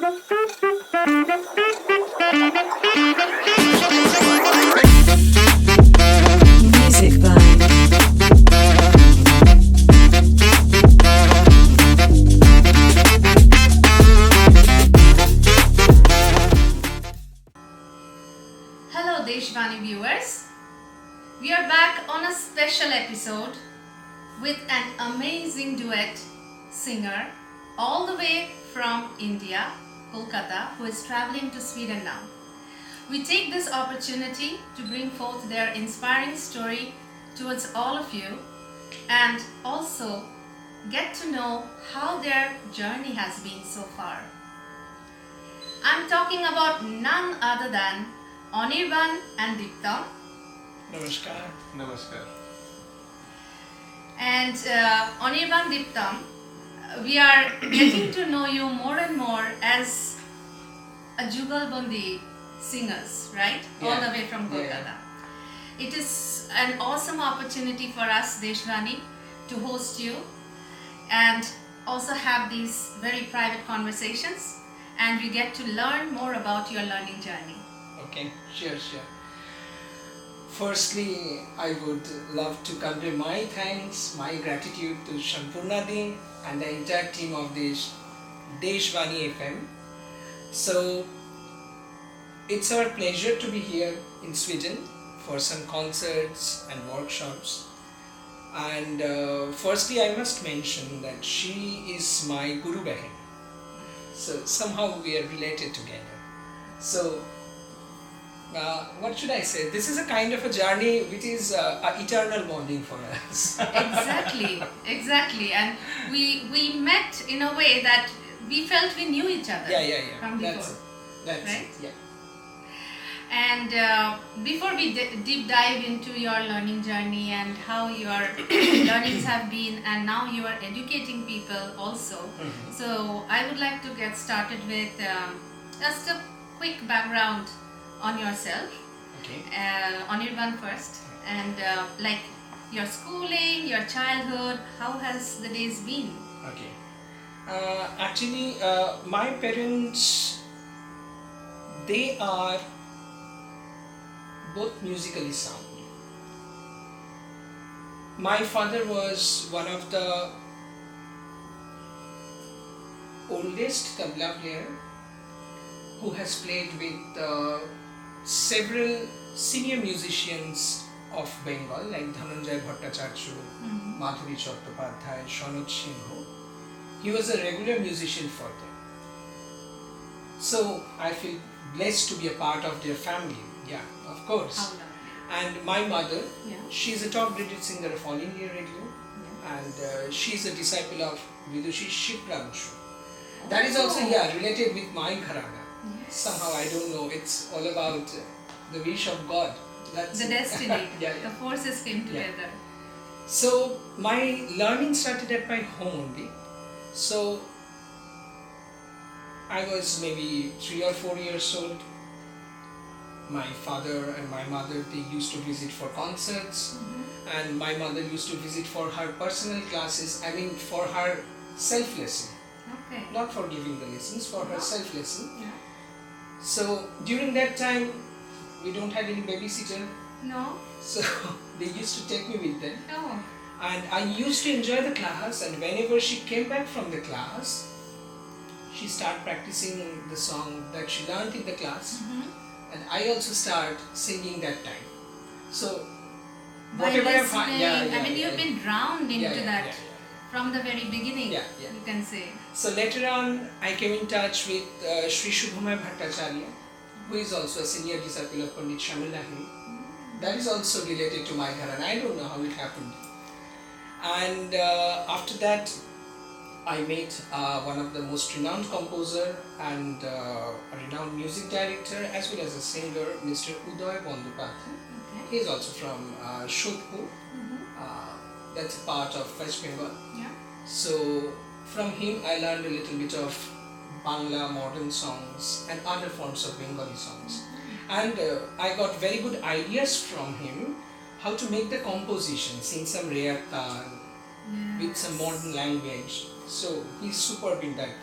Music vibe. Hello Deshvaani viewers, we are back on a special episode with an amazing duet singer all the way from India, Kolkata, who is traveling to Sweden now. We take this opportunity to bring forth their inspiring story towards all of you and also get to know how their journey has been so far. I'm talking about none other than Anirban and Diptam. Namaskar. Namaskar. And Anirban, Diptam, we are getting to know you more and more as a Jugalbandi singers, right? All Yeah. the way from Kolkata. It is an awesome opportunity for us, Deshvaani, to host you and also have these very private conversations, and we get to learn more about your learning journey. Okay, sure. Firstly, I would love to convey my thanks, my gratitude to Shampurna Di and the entire team of this Deshvaani FM. So, it's our pleasure to be here in Sweden for some concerts and workshops. And firstly, I must mention that she is my Guru Behin. So, somehow we are related together. So, what should I say? This is a kind of a journey which is an eternal bonding for us. Exactly. And we met in a way that we felt we knew each other from before. That's right? it. Yeah. And before we deep dive into your learning journey and how your learnings have been, and now you are educating people also. Mm-hmm. So I would like to get started with just a quick background on yourself. Okay. Anirban first, and like your schooling, your childhood, how has the days been? Okay. Actually, my parents, they are both musically sound. My father was one of the oldest tabla player who has played with several senior musicians of Bengal like Dhananjay Bhattacharya, Madhuri Chattopadhyay, Shanot Sinha. He was a regular musician for them. So I feel blessed to be a part of their family. Yeah, of course. How lovely. And my mother, Yeah. she's a top rated singer of All India Radio, and she's a disciple of Vidushi Shiprabushu. That is also related with my gharana. Yes. Somehow I don't know. It's all about the wish of God. That's The it. destiny, Yeah. the forces came together. So my learning started at my home only. So I was maybe 3 or 4 years old. My father and my mother, they used to visit for concerts, and my mother used to visit for her personal classes. I mean, for her self-lesson, Okay. not for giving the lessons, for her self-lesson. Yeah. So during that time, we don't have any babysitter, No. so they used to take me with them. No. And I used to enjoy the class, and whenever she came back from the class, she started practicing the song that she learned in the class, and I also start singing that time. So By whatever I listening, find, I mean, you've been drowned into that yeah. from the very beginning. Yeah. You can say. So later on, I came in touch with Sri Shubhamay Bhattacharya, who is also a senior disciple of Pandit Shamil Lahiri. That is also related to my gharana. I don't know how it happened. And after that, I met one of the most renowned composer and a renowned music director as well as a singer, Mr. Uday Bandyopadhyay. Okay. He is also from Shodhpur. That's a part of West Bengal. Yeah. So from him I learned a little bit of Bangla modern songs and other forms of Bengali songs. And I got very good ideas from him how to make the composition, sing some rare tal with some modern language. So he's superb in that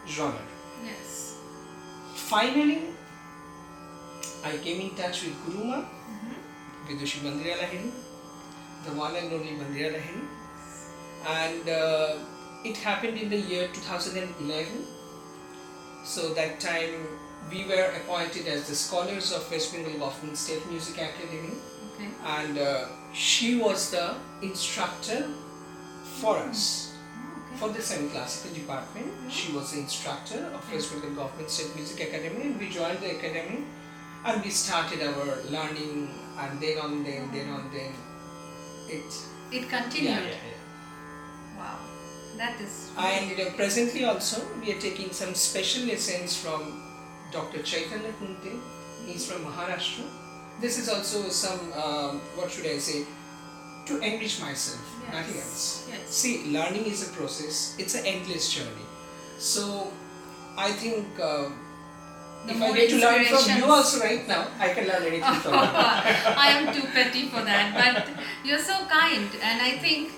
genre. Yes. finally, I came in touch with Guruma, Vidushi Mandira Lahiri, the one and only Mandira Lahiri, and it happened in the year 2011. So that time we were appointed as the scholars of West Bengal Government State Music Academy, and she was the instructor for us. For the semi-classical department, she was the instructor of West Bengal Government State Music Academy, and we joined the academy and we started our learning, and then it continued. Wow, that is and presently also we are taking some special lessons from Dr. Chaitanya Kunte. He's from Maharashtra. This is also some what should I say, to enrich myself, nothing else. Yes. See, learning is a process, it's an endless journey. So I think if I get to learn from you also right now, I can learn anything from you. I am too petty for that, but you're so kind, and I think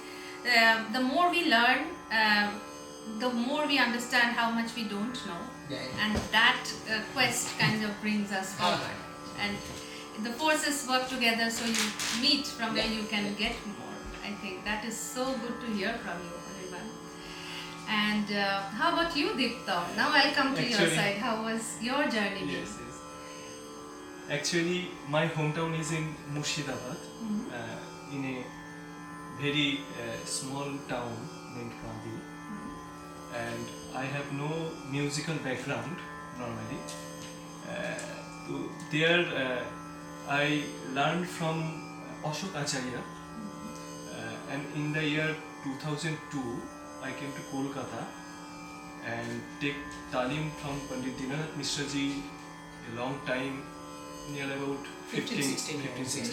the more we learn, the more we understand how much we don't know, and that quest kind of brings us forward. And the forces work together, so you meet from where you can get more. I think that is so good to hear from you, Anirban. And how about you, Diptam? Now I'll come to your side. How was your journey? Yes. Actually, my hometown is in Murshidabad, in a very small town named Kandi, and I have no musical background normally. There I learned from Ashok Acharya, and in the year 2002 I came to Kolkata and take talim from Pandit Dinanath Mishra ji a long time, near about 15-16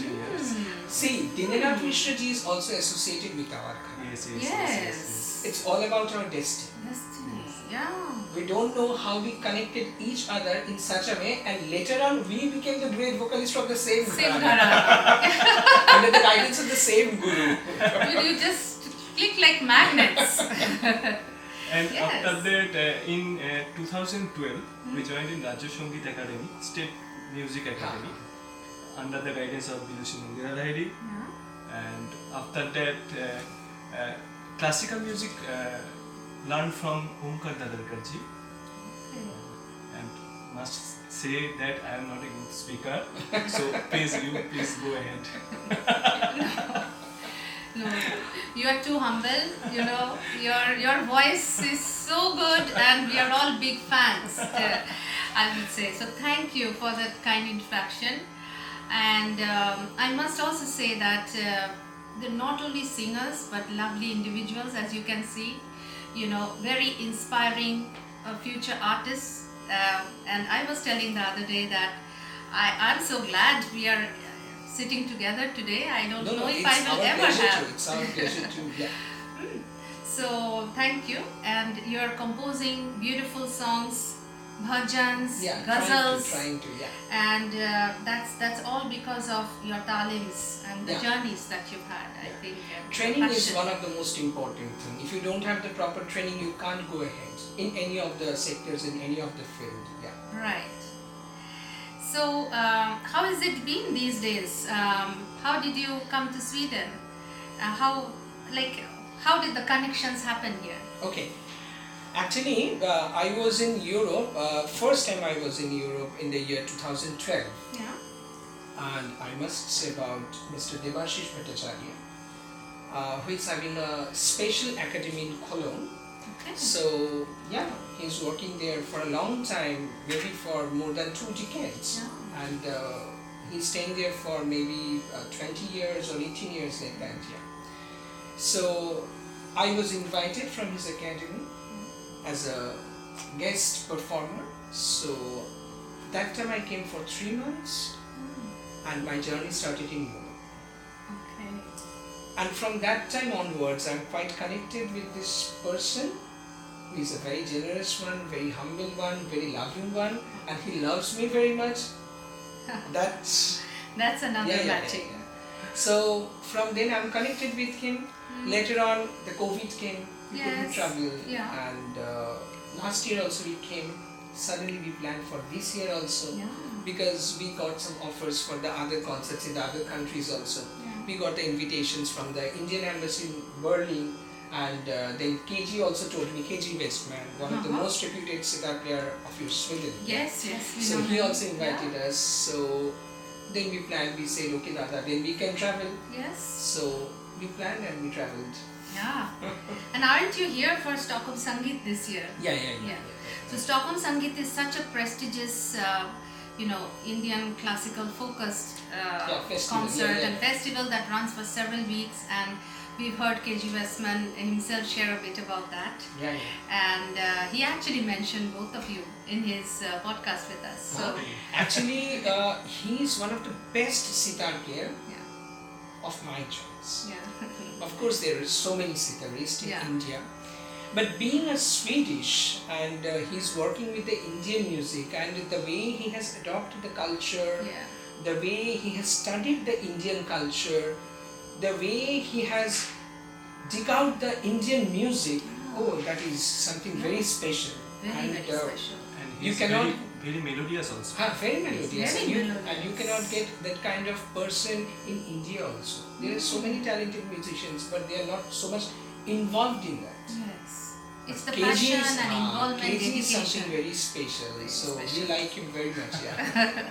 years. See, Dinanath Mishra ji is also associated with our country. Yes. It's all about our destiny. We don't know how we connected each other in such a way, and later on we became the great vocalist of the same Gharana. Under the guidance of the same Guru. You just click like magnets. And after that, in 2012, we joined in Rajya Sangeet Academy, State Music Academy, under the guidance of Vidushi Mandira Lahiri. And after that, classical music learned from Omkar Dadarkar ji. And must say that I am not a good speaker, so please go ahead. No, you are too humble. You know, your voice is so good, and we are all big fans. I would say so. Thank you for that kind introduction, and I must also say that they're not only singers but lovely individuals, as you can see. You know, very inspiring future artists. And I was telling the other day that I'm so glad we are sitting together today. I don't know if I will ever have. It's our pleasure too. Yeah. So thank you, and you're composing beautiful songs, bhajans, ghazals, trying to, and that's all because of your talims and the journeys that you've had. I think training is one of the most important things. If you don't have the proper training, you can't go ahead in any of the sectors, in any of the field. Right. So how has it been these days? How did you come to Sweden? How did the connections happen here? Okay. Actually, I was in Europe. First time I was in Europe in the year 2012. Yeah. And I must say about Mr. Devashish Bhattacharya, who is having a special academy in Cologne. Okay. So he's working there for a long time, maybe for more than 2 decades. Yeah. And he's staying there for maybe 20 years or 18 years like that. So I was invited from his academy as a guest performer. So that time I came for 3 months, and my journey started in Europe. Okay. And from that time onwards, I'm quite connected with this person. He's a very generous one, very humble one, very loving one, and he loves me very much. That's another matching. So from then I'm connected with him. Later on, the COVID came. We couldn't travel, and last year also we came suddenly we planned for this year also. Yeah. Because we got some offers for the other concerts in the other countries also. Yeah. We got the invitations from the Indian Embassy in Berlin, and then KG also told me, KG Westman, one of the most reputed sitar player of your Sweden. Yes, yes. We So know he him. also invited us. So then we planned, we said, okay Dada, then we can travel. Yes. So we planned and we traveled. Yeah. And aren't you here for Stockholm Sangeet this year? Yeah. So Stockholm Sangeet is such a prestigious, Indian classical focused festival, concert and festival that runs for several weeks, and we've heard KG Westman himself share a bit about that. Yeah. And he actually mentioned both of you in his podcast with us. So Actually, he is one of the best sitar player yeah, of my choice. yeah, Of course, there are so many sitarists in Yeah. India, but being a Swedish and he's working with the Indian music, and the way he has adopted the culture, yeah, the way he has studied the Indian culture, the way he has dig out the Indian music, that is something very special. very very special. And You he's cannot- very melodious also. Very melodious. Very And you melodious. cannot get that kind of person in India also. There are so many talented musicians, but they are not so much involved in that. Yes, it's the KG passion is- and involvement, KG is dedication. something very special, Very so special. we like him very much. Yeah.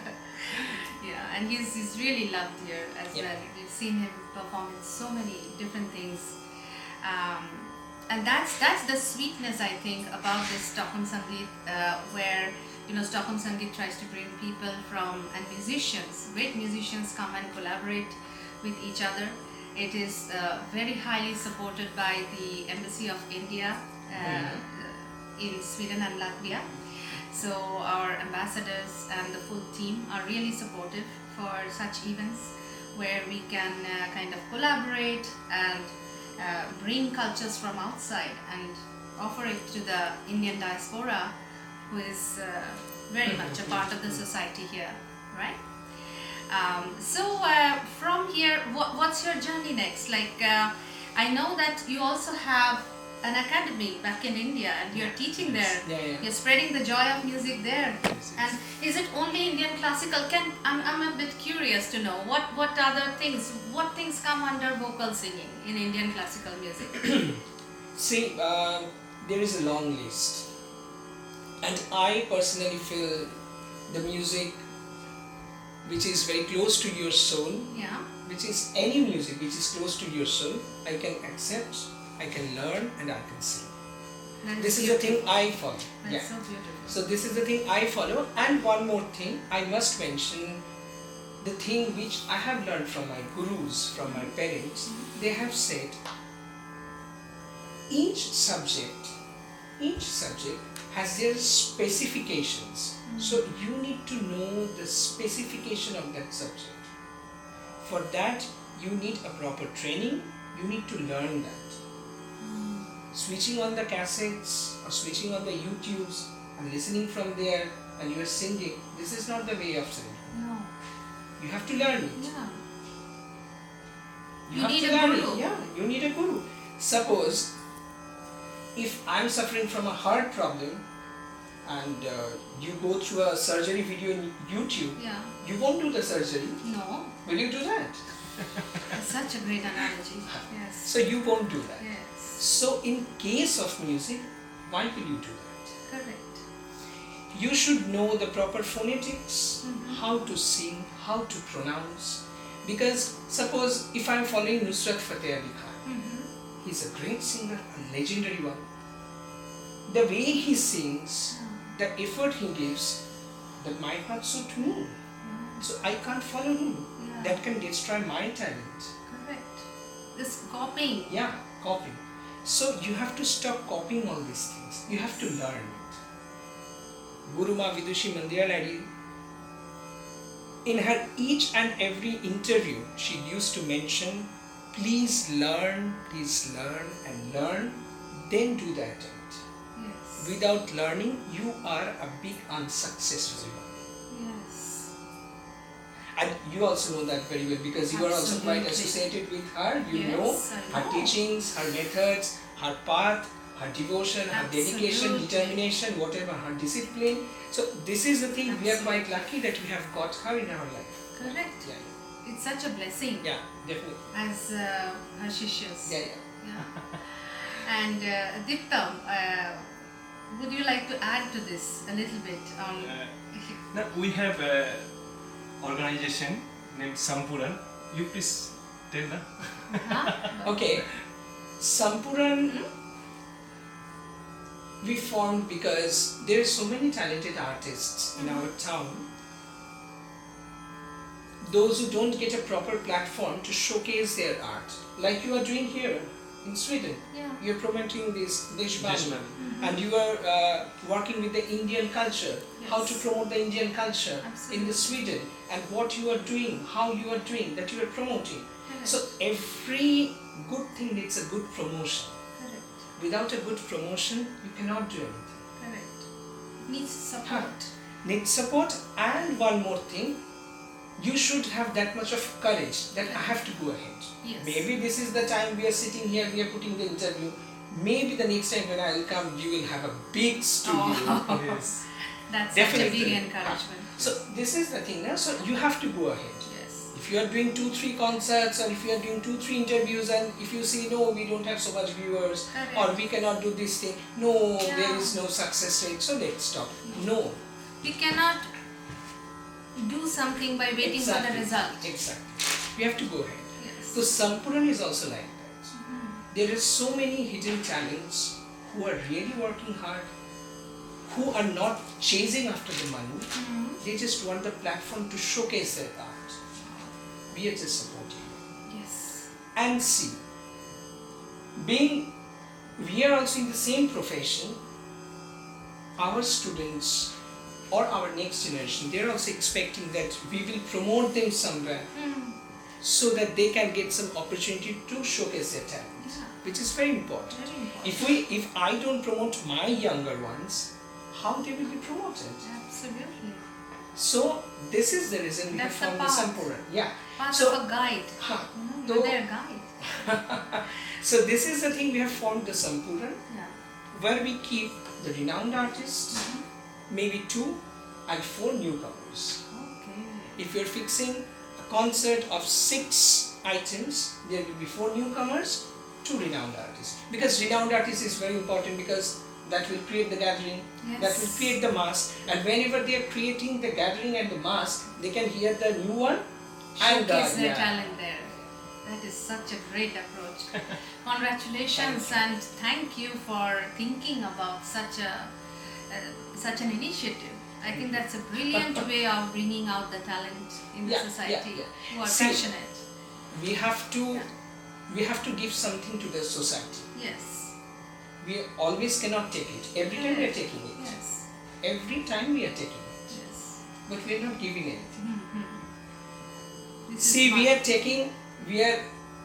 Yeah, and he's really loved here as Yeah. well. We've seen him perform in so many different things, and that's the sweetness, I think, about this Stockholm Sangeet, where Stockholm Sangeet tries to bring people from, and musicians, great musicians, come and collaborate with each other. It is very highly supported by the Embassy of India in Sweden and Latvia. So our ambassadors and the full team are really supportive for such events where we can kind of collaborate and bring cultures from outside and offer it to the Indian diaspora, who is very much a part of the society here, right? So from here, what's your journey next? Like, I know that you also have an academy back in India, and you're teaching there. Yeah. You're spreading the joy of music there. Yes. And is it only Indian classical? I'm a bit curious to know what other things, what things come under vocal singing in Indian classical music? See, there is a long list, and I personally feel the music which is very close to your soul, Yeah. which is any music which is close to your soul, I can accept, I can learn, and I can sing. That This is the thing beautiful. I follow. That's so beautiful. So this is the thing I follow. And one more thing, I must mention the thing which I have learned from my gurus, from my parents. They have said each subject has their specifications. So you need to know the specification of that subject. For that, you need a proper training. You need to learn that. Switching on the cassettes or switching on the YouTubes and listening from there and you are singing, this is not the way of singing. No. You have to learn it. Yeah. You You have need to a learn guru. it. Yeah, you need a guru. Suppose if I'm suffering from a heart problem and you go through a surgery video in YouTube, Yeah. you won't do the surgery. No. Will you do that? That's such a great analogy. Yes. So you won't do that. Yes. So in case of music, why will you do that? Correct. You should know the proper phonetics, how to sing, how to pronounce. Because suppose if I'm following Nusrat Fateh Ali Khan, he's a great singer, a legendary one. The way he sings, the effort he gives, that might not suit me. So I can't follow him. Yeah. That can destroy my talent. Correct. This copying. Yeah, copying. So you have to stop copying all these things. You have to learn it. Guru Ma Vidushi Mandira Lady, in her each and every interview, she used to mention, please learn and learn, then do the attempt. Yes. Without learning, you are a big unsuccessful one. Yes. And you also know that very well because you are also quite Absolutely. associated with her. You Yes, know I her know. teachings, her methods, her path, her devotion, her dedication, Absolutely. determination, whatever, her discipline. So this is the thing, we are quite lucky that we have got her in our life. Correct. Yeah, It's such a blessing yeah, definitely. as her shishyas. Yeah, Yeah. And Diptam, would you like to add to this a little bit? Now we have an organization named Sampuran. You please tell na. Huh? Okay, Sampuran we formed because there are so many talented artists in our town. Those who don't get a proper platform to showcase their art, like you are doing here in Sweden. Yeah. You are promoting this Deshvaani, Deshvaani. and you are working with the Indian culture. How to Yes. promote the Indian culture in Absolutely. the Sweden, and what you are doing, how you are doing, that you are promoting. Correct. So every good thing needs a good promotion. Correct. Without a good promotion, you cannot do anything. Correct. Needs support. Need support, and one more thing, you should have that much of courage that I have to go ahead. Yes. Maybe this is the time we are sitting here, we are putting the interview. Maybe the next time when I will come, you will have a big studio. Oh. Yes. That's Definitely. such a big encouragement. So this is the thing now. So you have to go ahead. Yes. If you are doing 2-3 concerts, or if you are doing 2-3 interviews, and if you say no, we don't have so much viewers, Correct. or we cannot do this thing, no, Yeah. there is no success rate, so let's stop. No. We cannot do something by waiting for the result. Exactly. We have to go ahead. Yes. So Sampuran is also like that. There are so many hidden talents who are really working hard, who are not chasing after the money. They just want the platform to showcase their art. We are just supporting them. Yes. And see, we are also in the same profession, our students or our next generation, they are also expecting that we will promote them somewhere so that they can get some opportunity to showcase their talent, Yeah. which is very important. Very important. If I don't promote my younger ones, how they will be promoted? Absolutely. So this is the reason we have That's the formed the path. Sampuran. Yeah. Part So- of a guide. Huh. You're So- their guide. So this is the thing, we have formed the Sampuran, Yeah. where we keep the renowned artists, maybe 2 and 4 newcomers. Okay. If you're fixing a concert of 6 items, there will be 4 newcomers, 2 renowned artists. Because renowned artists is very important, because that will create the gathering, that will Yes. create the mass, and whenever they are creating the gathering and the mass, they can hear the new one and Showcase their yeah. talent there. That is such a great approach. Congratulations and thank you for thinking about such an initiative. I think that's a brilliant way of bringing out the talent in the Yeah, society yeah. who are See, passionate. We have to give something to the society. Yes. We always cannot take it. Every time we are taking it. Yes. Every time we are taking it. Yes. But we are not giving anything. This See, is we are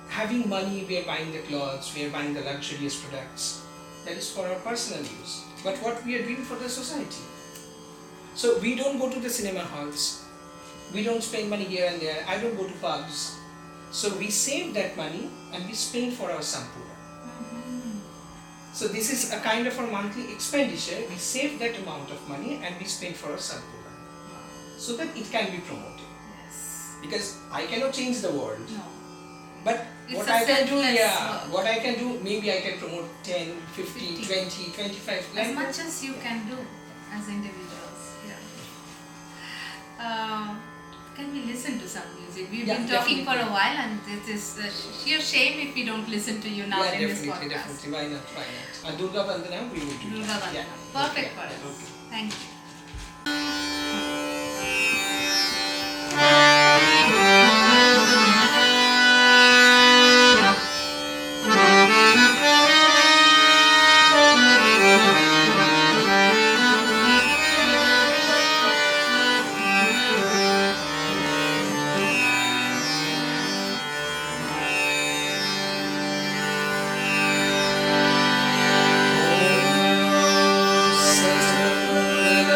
having money, we are buying the clothes, we are buying the luxurious products. That is for our personal use. But what we are doing for the society? So we don't go to the cinema halls. We don't spend money here and there. I don't go to pubs. So we save that money and we spend for our Sampura. So this is a kind of a monthly expenditure. We save that amount of money and we spend for our Sampura, so that it can be promoted. Yes. Because I cannot change the world. No. But It's what a I can do, selfless work. what I can do, maybe I can promote 10, 50, 50. 20, 25. As like much that. as you can do as individuals. Yeah. Can we listen to some music? We've Yeah, been talking for a definitely. while, and it is a sheer shame if we don't listen to you now Yeah, in this definitely, podcast. definitely. Why not? Why not? Durga Vandana, we will do Durga that. Vandana. Yeah. Perfect Yeah. for us. Okay. Thank you. Om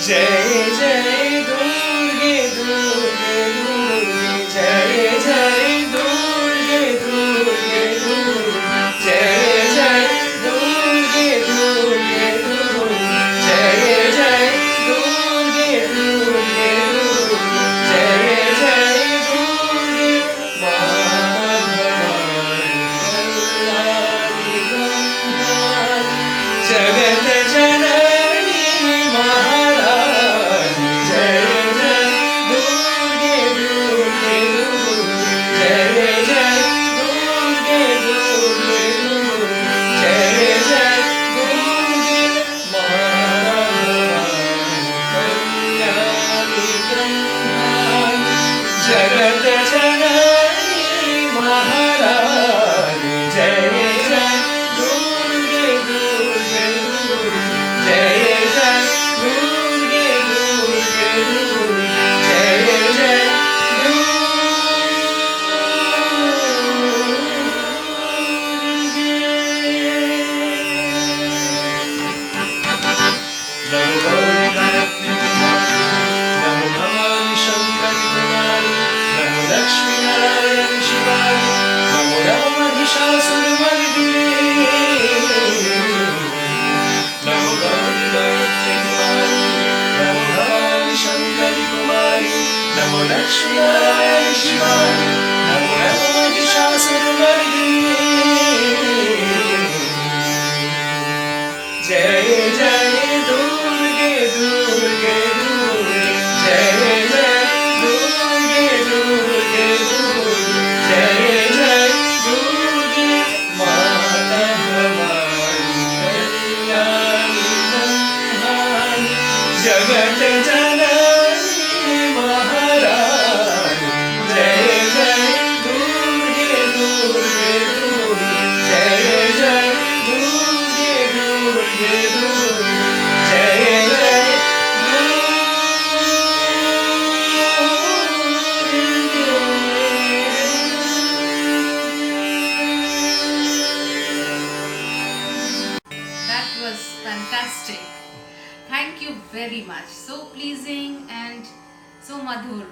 Jai Jai Durge Durge Durge Jai Jai Durge Durge Durge Jai Jai Durge Durge Durge Jai Jai Durge Durge Durge Jai Jai Durge Jagat Janani Maharani Jai Jai Durge Durge Durge Jai Jai Durge Durge Durge Jai Jai Durge Maharani Kalyani Brahmani Jagat Janani Maharani Jai Jai Durge Durge Durge Jai Jai Durge Durge Durge Jai Jai NaMo Gauri Gayatri NaMo Bhavani Shankari Kumari NaMo Lakshmi Narayan Shivani Namo Namo Mahishasuramardini NaMo Gauri Gayatri Kumari NaMo Bhavani Shankari Kumari NaMo Lakshmi Narayan Shivani Namo Namo Mahishasuramardini Jai Jai Durge Durge Durge Jai Jai Durge Durge Durge Jai Jai Durge Mata Bhavani Kalyani Brahmani Jagat Janani Maharani Jai Jai Durge Durge Durge Jai Jai Durge Durge Durge Jai Jai That was fantastic. Thank you very much. So pleasing and so madhur.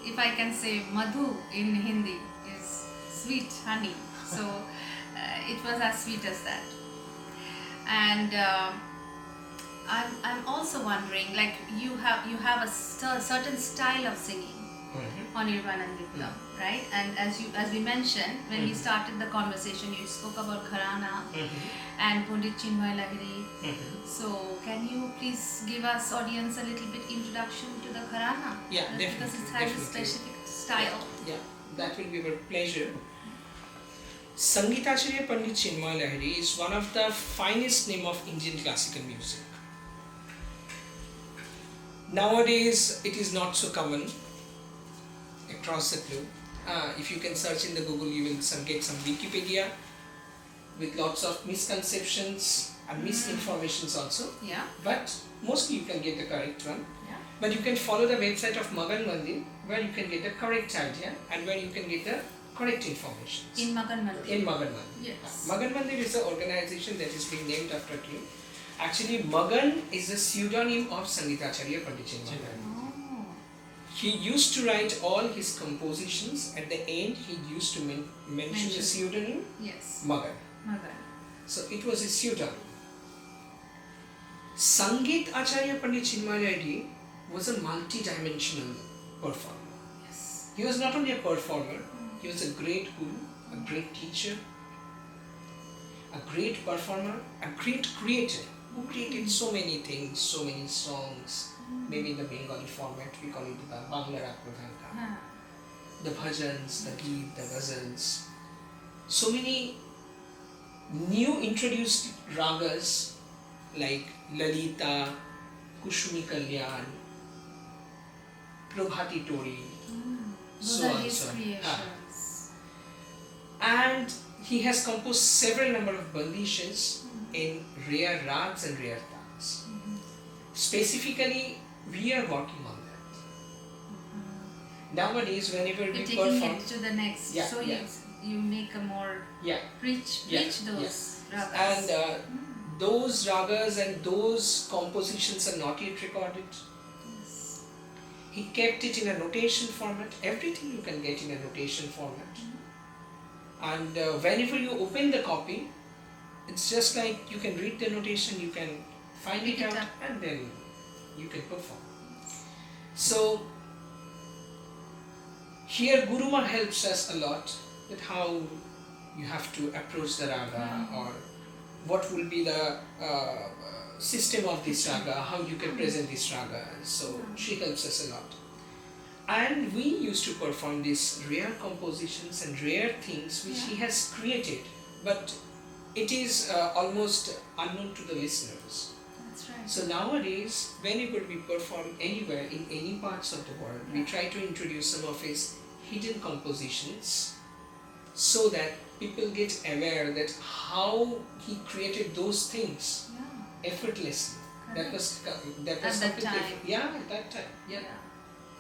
If I can say madhu in Hindi is sweet honey. So it was as sweet as that. And I'm also wondering, like you have a certain style of singing. Anirban and Diptam, right? And as we mentioned when we started the conversation, you spoke about Gharana and Pandit Chinmay Lahiri. So can you please give us audience a little bit introduction to the Gharana? Yeah, definitely. Because it has a specific style. Yeah, that will be our pleasure. Sangeetacharya Pandit Chinmay Lahiri is one of the finest name of Indian classical music. Nowadays, it is not so common across the globe. If you can search in the Google, you will get some Wikipedia with lots of misconceptions and misinformations also. Yeah. But mostly you can get the correct one. Yeah. But you can follow the website of Magan Mandir, where you can get the correct idea and where you can get the correct information. In Magan Mandir. In Magan Mandir. Yes. Magan Mandir is an organization that is being named after him. Actually, Magan is the pseudonym of Sangeetacharya Pandit Chinmay Lahiri. Oh. He used to write all his compositions. At the end, he used to mention the pseudonym Yes. Magan. Magan. So it was his pseudonym. Sangeetacharya Pandit Chinmay Lahiri was a multi-dimensional performer. Yes. He was not only a performer, he was a great guru, a great teacher, a great performer, a great creator who created so many things, so many songs. Maybe in the Bengali format, we call it the Bangla Rag Pradhanka. Huh. The bhajans, the geet, the ghazals. So many new introduced ragas like Lalita, Kushmi Kalyan, Prabhati Tori, Those so are on, his so on. creations. And he has composed several number of bandishes in rare rags and rare tags. Specifically, we are working on that. Nowadays, whenever we You're perform, taking it to the next. Yeah, So yeah. you make a more yeah, preach Yeah, those ragas. and those ragas and those compositions are not yet recorded. Yes. He kept it in a notation format. Everything you can get in a notation format. And whenever you open the copy, it's just like you can read the notation, you can find Pick it it out, up. and then you can perform. So here Guruma helps us a lot with how you have to approach the raga, or what will be the system of this raga, how you can present this raga. So she helps us a lot. And we used to perform these rare compositions and rare things which he has created, but it is almost unknown to the listeners. That's right. So nowadays, whenever we perform anywhere in any parts of the world, we try to introduce some of his hidden compositions so that people get aware that how he created those things effortlessly. That was At that completely time. yeah, at that time. Yeah.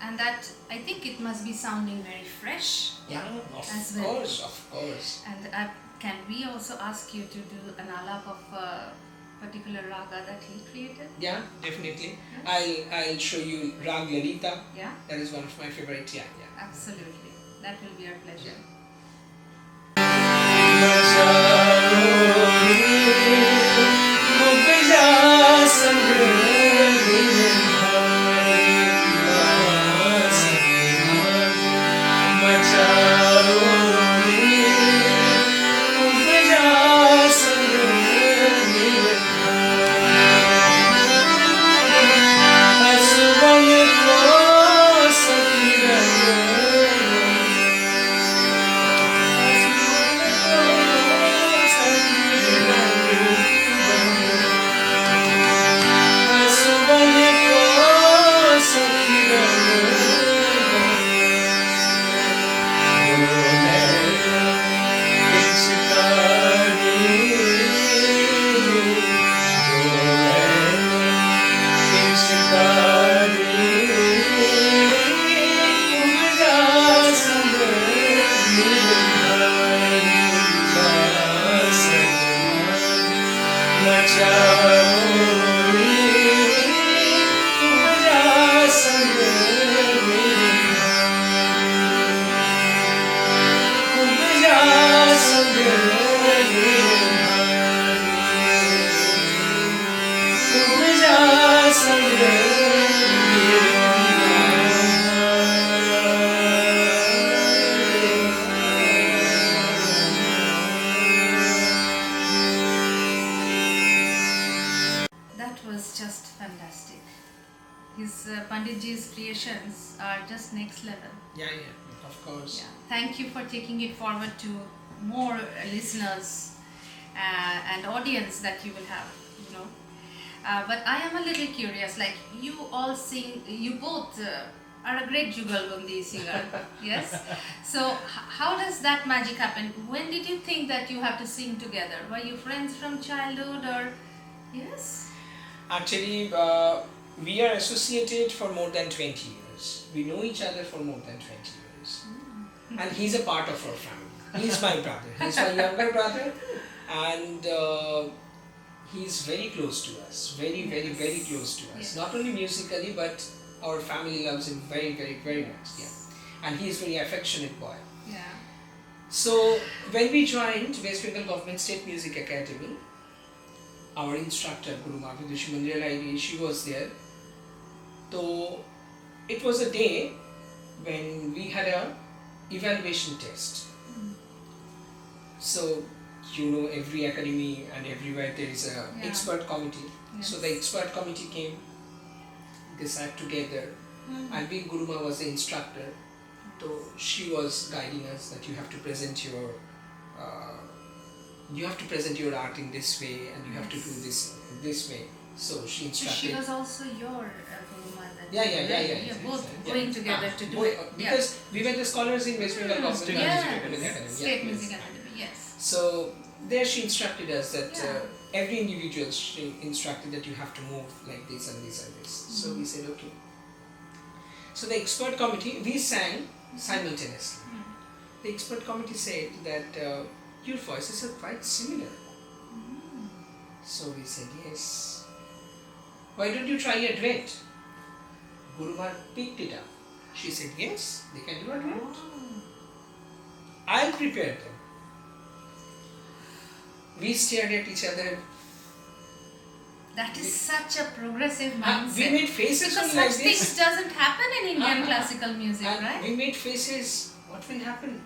And that, I think it must be sounding very fresh. Yeah, As of well. course, of course. And can we also ask you to do an alap of a particular raga that he created? Yeah, definitely. Yes. I'll show you Rag Lalita. Yeah, That is one of my favorite. Yeah. absolutely. That will be our pleasure. That was just fantastic. His Panditji's creations are just next level. Yeah, of course. Yeah. Thank you for taking it forward to more listeners and audience that you will have, you know. But I am a little curious, like you all sing, you both are a great Jugalbandi singer, yes? So how does that magic happen? When did you think that you have to sing together? Were you friends from childhood or, yes? Actually, we are associated for more than 20 years. We know each other for more than 20 years. And he's a part of our family. He's my brother. He's my younger brother. And he's very close to us. Very, very, very close to us. Yes. Not only musically, but our family loves him very, very, very much. Yeah. And he is very affectionate boy. Yeah. So, when we joined West Bengal Government State Music Academy, our instructor, Guru Mahavidushi Mandiralairi, she was there. So, it was a day when we had a evaluation test. So, you know, every academy and everywhere there is a expert committee. Yes. So the expert committee came, they sat together, and being Guruma was the instructor, so she was guiding us that you have to present your art in this way, and you have to do this way. So she So instructed. she was also your Guruma then? Yeah. You're both Yeah. going together to do Boy, it. because we were the scholars in West Bengal Government State Music Music Academy. Academy. State Music Academy, yes. So there she instructed us that Yeah. every individual, she instructed that you have to move like this and this and this. So we said okay. So the expert committee, we sang simultaneously. The expert committee said that your voices are quite similar. So we said yes. Why don't you try a duet? Guruma picked it up. She said yes, they can do a duet. I'll prepare them. We stared at each other. That is such a progressive We mindset. made faces Because like such this. things doesn't happen in Indian classical music, And right? we made faces. What will happen?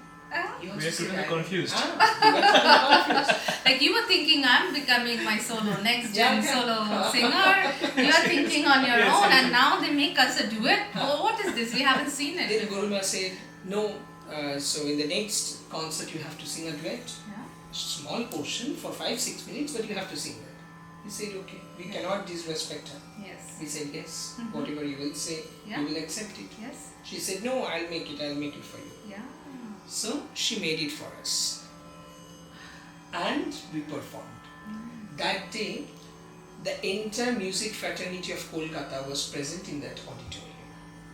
You We also are said, totally confused. We were totally confused. Like you were thinking I'm becoming my solo next gen Yeah. solo singer. You are thinking on your Yes, own, yes, and yes. now they make us a duet. Oh, what is this? We haven't seen it. Then Guruma said, no, so in the next concert you have to sing a duet. Yeah. Small portion for 5-6 minutes, but you have to sing that. He said, okay, we cannot disrespect her. Yes. We said, yes, Mhm. whatever you will say, Yeah. we will accept it. Yes. She said, no, I'll make it for you. Yeah. So she made it for us. And we performed. That day, the entire music fraternity of Kolkata was present in that auditorium.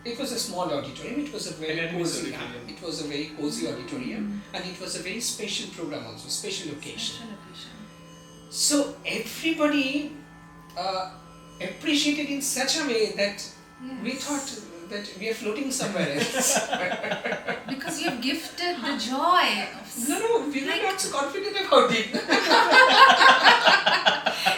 It was a small auditorium, it was a very Academy's cozy, auditorium. it was a very cozy auditorium, and it was a very special program also, special occasion. Special occasion. So everybody appreciated in such a way that we Yes. thought that we are floating somewhere else. Because you have gifted the joy of No, we were not so confident about it.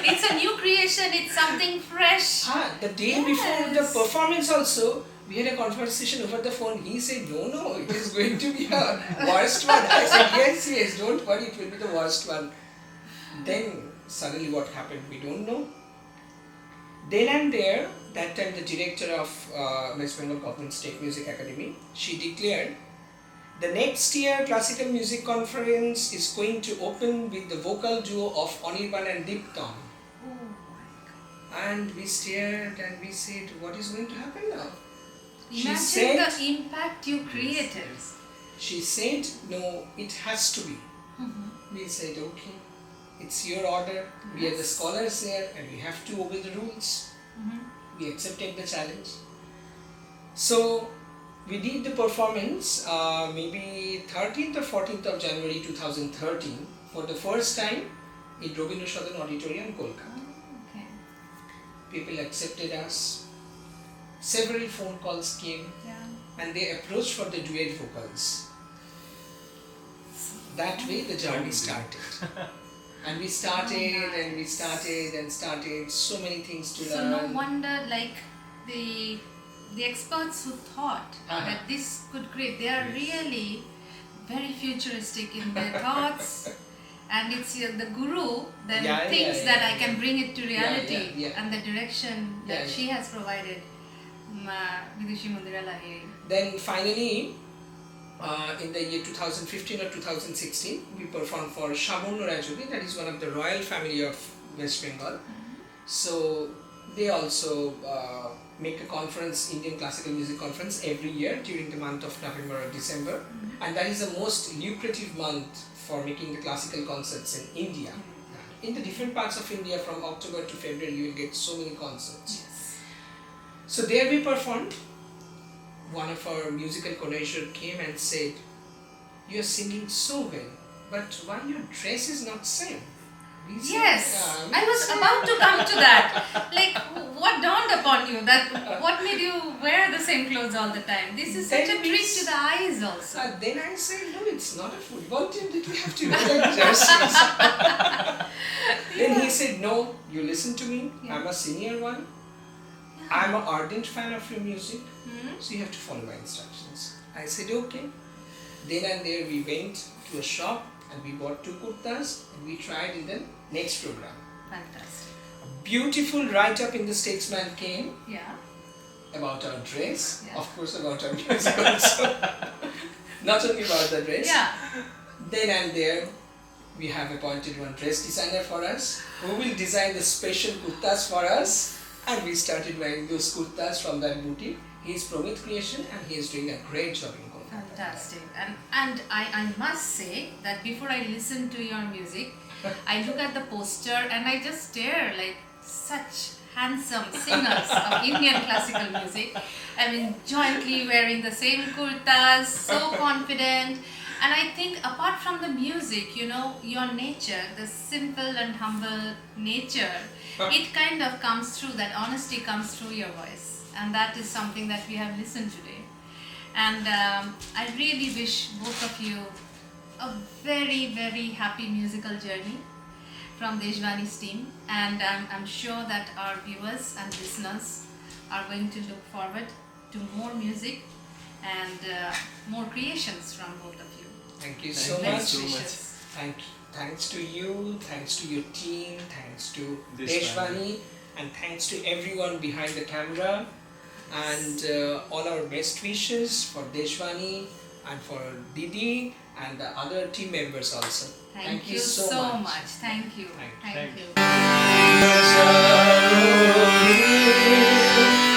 it's a new creation, it's something fresh. The day before the Yes. performance also, we had a conversation over the phone. He said, no, it is going to be a worst one. I said, yes, don't worry, it will be the worst one. Then suddenly what happened, we don't know. Then and there, that time the director of West Bengal Government State Music Academy, she declared, the next year classical music conference is going to open with the vocal duo of Anirban and Diptam. Oh my God. And we stared and we said, what is going to happen now? She Imagine said- the impact you created. She said, no, it has to be. We said, okay, it's your order. We are the Yes. scholars here and we have to obey the rules. We accepted the challenge. So we did the performance maybe 13th or 14th of January 2013 for the first time in Rabindra Sadan Auditorium, Kolkata. Okay. People accepted us. Several phone calls came. Yeah. And they approached for the duet vocals. That way the journey started. And we started and we started and started so many things to So learn. no wonder, like the experts who thought that this could create, they are really very futuristic in their thoughts, and it's the guru then thinks that I can bring it to reality and the direction that she has provided. Vidushi Mundira Lahiri. Then finally, in the year 2015 or 2016, we performed for Shamunno Rajuri, that is one of the royal family of West Bengal. So they also make a conference, Indian Classical Music Conference, every year during the month of November or December. And that is the most lucrative month for making the classical concerts in India. In the different parts of India, from October to February, you will get so many concerts. Yes. So there we performed. One of our musical connoisseurs came and said, "You are singing so well, but why your dress is not same?" We said, Yes, we I was said- about to come to that. Like, what dawned upon you? That what made you wear the same clothes all the time? This is such Then a we treat to the eyes, also. Then I said, "No, it's not a football team that we have to wear like jerseys." Then he said, "No, you listen to me. Yeah. I'm a senior one. I'm an ardent fan of your music. Hmm? So you have to follow my instructions." I said, okay. Then and there we went to a shop and we bought 2 kurtas and we tried in the next program. Fantastic. A beautiful write-up in the Statesman came Yeah. about our dress, Yeah. of course about our music also. Not only about the dress. Yeah. Then and there we have appointed one dress designer for us who will design the special kurtas for us, and we started wearing those kurtas from that boutique. He is Promit Creation and he is doing a great job in Kolkata. Fantastic. And I must say that before I listen to your music, I look at the poster and I just stare like such handsome singers of Indian classical music. I mean, jointly wearing the same kurtas, so confident. And I think apart from the music, you know, your nature, the simple and humble nature, it kind of comes through, that honesty comes through your voice. And that is something that we have listened today. And I really wish both of you a very, very happy musical journey from Deshvaani's team. And I'm sure that our viewers and listeners are going to look forward to more music and more creations from both of you. Thank you so Thank you much. so much. Thanks to you, thanks to your team, thanks to Deshvaani. Deshvaani, and thanks to everyone behind the camera, and all our best wishes for Deshvaani and for Didi and the other team members also. Thank you so much. Thank you. Thank Thank you. you.